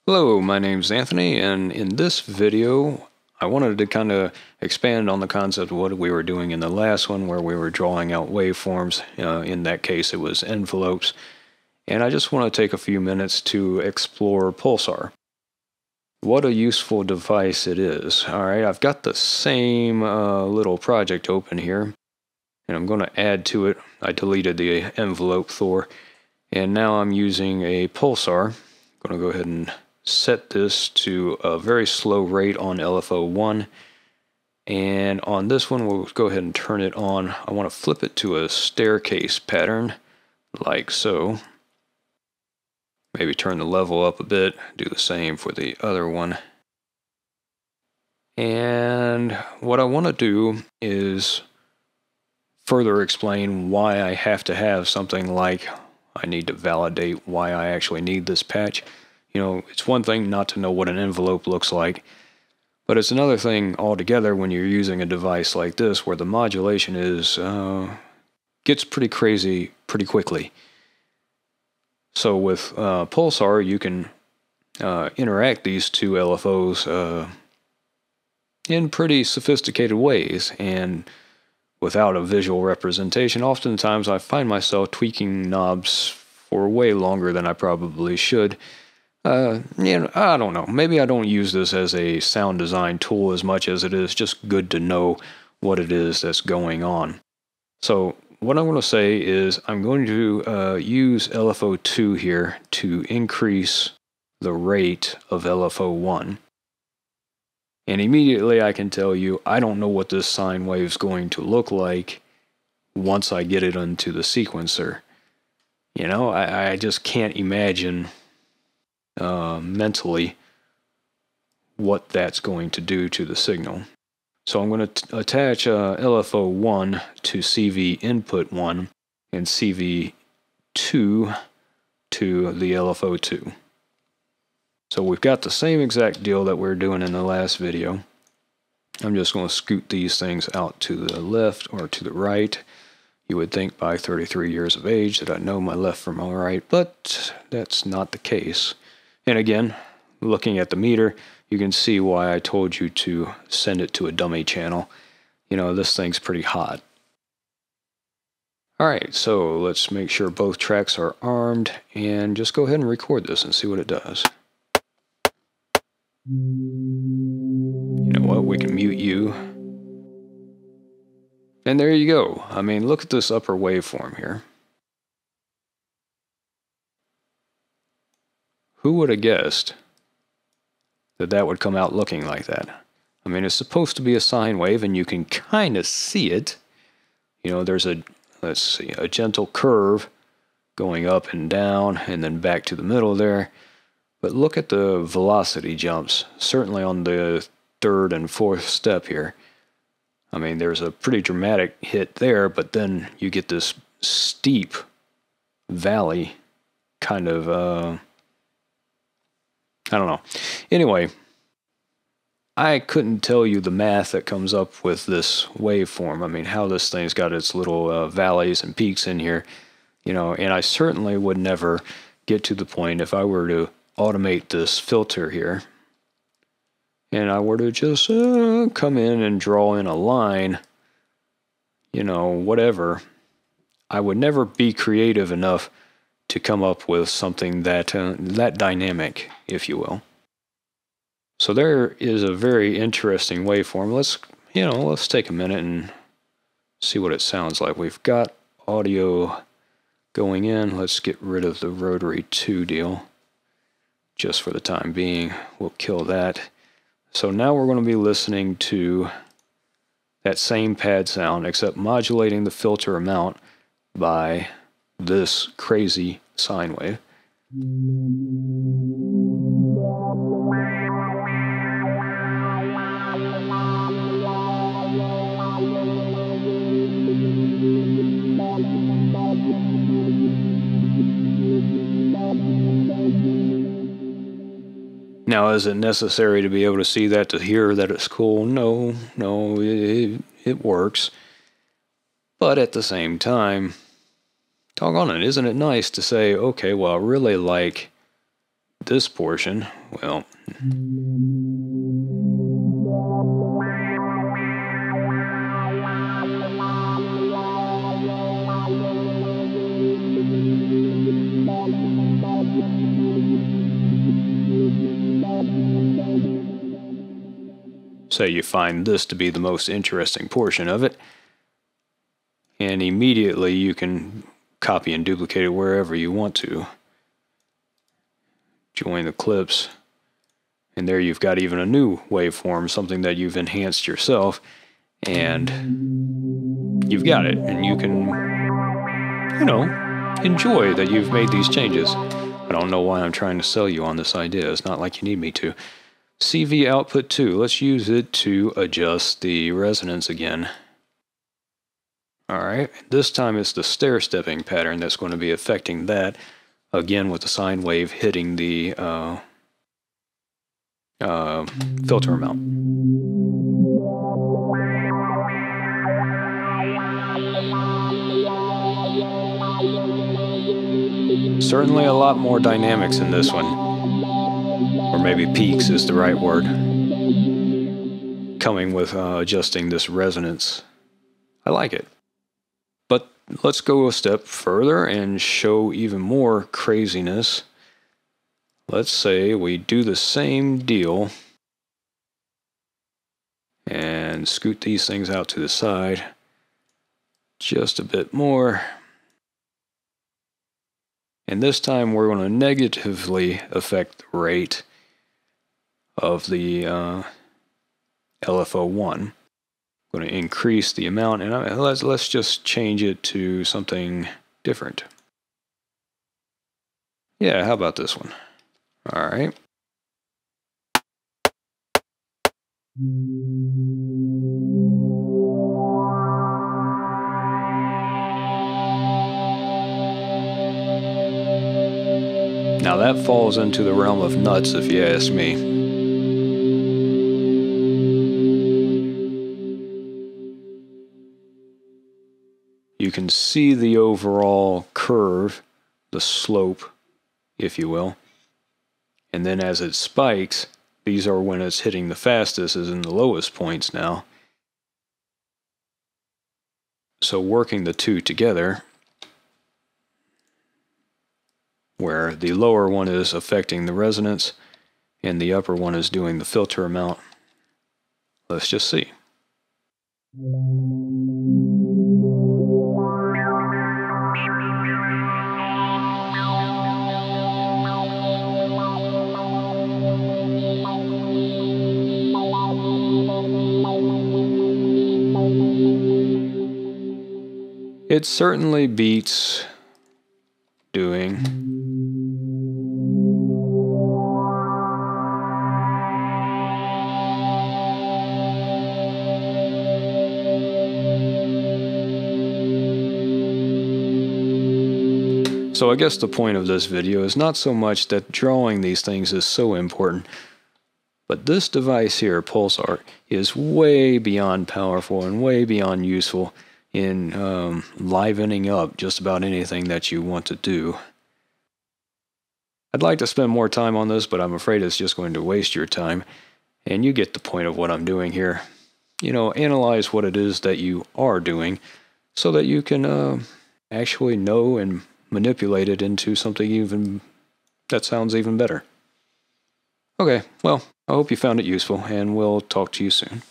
Hello, my name's Anthony, and in this video I wanted to kind of expand on the concept of what we were doing in the last one where we were drawing out waveforms. In that case it was envelopes, and I just want to take a few minutes to explore Pulsar. What a useful device it is. Alright, I've got the same little project open here, and I'm going to add to it. I deleted the envelope Thor, and now I'm using a Pulsar. I'm going to go ahead and set this to a very slow rate on LFO1, and on this one we'll go ahead and turn it on. I want to flip it to a staircase pattern like so. Maybe turn the level up a bit, do the same for the other one. And what I want to do is further explain why I have to have something like, I need to validate why I actually need this patch. You know, it's one thing not to know what an envelope looks like, but it's another thing altogether when you're using a device like this where the modulation gets pretty crazy pretty quickly. So with Pulsar, you can interact these two LFOs in pretty sophisticated ways, and without a visual representation, oftentimes I find myself tweaking knobs for way longer than I probably should. I don't know. Maybe I don't use this as a sound design tool as much as it is just good to know what it is that's going on. So what I'm going to say is I'm going to use LFO2 here to increase the rate of LFO1. And immediately I can tell you I don't know what this sine wave is going to look like once I get it into the sequencer. You know, I just can't imagine mentally what that's going to do to the signal. So I'm going to attach LFO1 to CV input 1 and CV2 to the LFO2. So we've got the same exact deal that we were doing in the last video. I'm just going to scoot these things out to the left or to the right. You would think by 33 years of age that I know my left from my right, but that's not the case. And again, looking at the meter, you can see why I told you to send it to a dummy channel. You know, this thing's pretty hot. Alright, so let's make sure both tracks are armed and just go ahead and record this and see what it does. You know what, we can mute you. And there you go. I mean, look at this upper waveform here. Who would have guessed that that would come out looking like that? I mean, it's supposed to be a sine wave, and you can kind of see it. You know, there's a, let's see, a gentle curve going up and down, and then back to the middle there. But look at the velocity jumps, certainly on the third and fourth step here. I mean, there's a pretty dramatic hit there, but then you get this steep valley kind of, I don't know. Anyway, I couldn't tell you the math that comes up with this waveform. I mean, how this thing's got its little valleys and peaks in here, you know, and I certainly would never get to the point if I were to automate this filter here and I were to just come in and draw in a line, you know, whatever. I would never be creative enough to come up with something that that dynamic, if you will. So there is a very interesting waveform. Let's take a minute and see what it sounds like. We've got audio going in. Let's get rid of the rotary 2 deal. Just for the time being, we'll kill that. So now we're going to be listening to that same pad sound, except modulating the filter amount by this crazy sine wave. Now, is it necessary to be able to see that to hear that it's cool? No, it works. But at the same time, doggone it, isn't it nice to say, okay, well, I really like this portion, well, say you find this to be the most interesting portion of it, and immediately you can copy and duplicate it wherever you want to. Join the clips, and there you've got even a new waveform, something that you've enhanced yourself, and you've got it, and you can, you know, enjoy that you've made these changes. I don't know why I'm trying to sell you on this idea. It's not like you need me to. CV output 2, let's use it to adjust the resonance again. Alright, this time it's the stair-stepping pattern that's going to be affecting that, again with the sine wave hitting the filter amount. Certainly a lot more dynamics in this one. Or maybe peaks is the right word. Coming with adjusting this resonance. I like it. But let's go a step further and show even more craziness. Let's say we do the same deal and scoot these things out to the side just a bit more. And this time we're going to negatively affect the rate of the LFO1. Going to increase the amount, and let's just change it to something different. Yeah, how about this one? All right. Now that falls into the realm of nuts, if you ask me. You can see the overall curve, the slope, if you will. And then as it spikes, these are when it's hitting the fastest, is in the lowest points now. So working the two together, where the lower one is affecting the resonance and the upper one is doing the filter amount. Let's just see. It certainly beats doing So I guess the point of this video is not so much that drawing these things is so important, but this device here, Pulsar, is way beyond powerful and way beyond useful in livening up just about anything that you want to do. I'd like to spend more time on this, but I'm afraid it's just going to waste your time, and you get the point of what I'm doing here. You know, analyze what it is that you are doing so that you can actually know and manipulate it into something even that sounds even better. Okay, well, I hope you found it useful, and we'll talk to you soon.